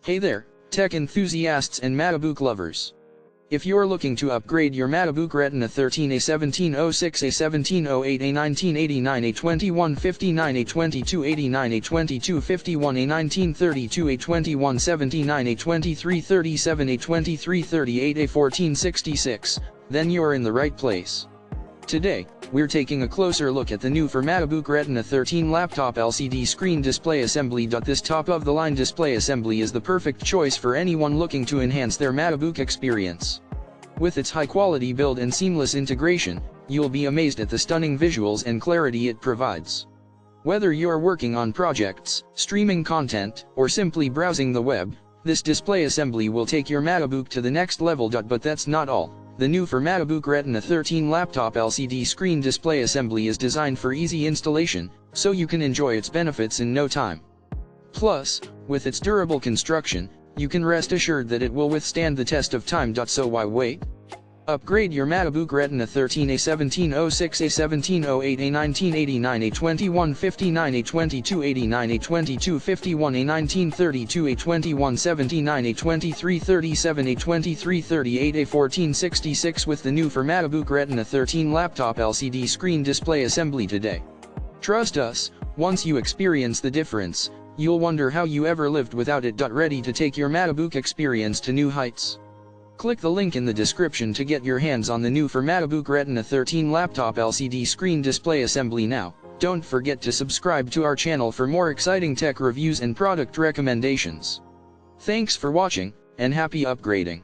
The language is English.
Hey there, tech enthusiasts and Macbook lovers. If you're looking to upgrade your Macbook Retina 13 A1706 A1708 A1989 A2159 A2289 A2251 A1932 A2179 A2337 A2338 A1466, then you're in the right place. Today, we're taking a closer look at the new for Macbook Retina 13 laptop LCD screen display assembly. This top-of-the-line display assembly is the perfect choice for anyone looking to enhance their Macbook experience. With its high-quality build and seamless integration, you'll be amazed at the stunning visuals and clarity it provides. Whether you're working on projects, streaming content, or simply browsing the web, this display assembly will take your Macbook to the next level. But that's not all. The new for Macbook Retina 13 laptop LCD screen display assembly is designed for easy installation, so you can enjoy its benefits in no time. Plus, with its durable construction, you can rest assured that it will withstand the test of time. So why wait? Upgrade your Macbook Retina 13 A1706 A1708 A1989 A2159 A2289 A2251 A1932 A2179 A2337 A2338 A1466 with the new for Macbook Retina 13 laptop LCD screen display assembly today. Trust us, once you experience the difference, you'll wonder how you ever lived without it. Ready to take your Macbook experience to new heights? Click the link in the description to get your hands on the new for Macbook Retina 13 laptop LCD screen display assembly now. Don't forget to subscribe to our channel for more exciting tech reviews and product recommendations. Thanks for watching, and happy upgrading.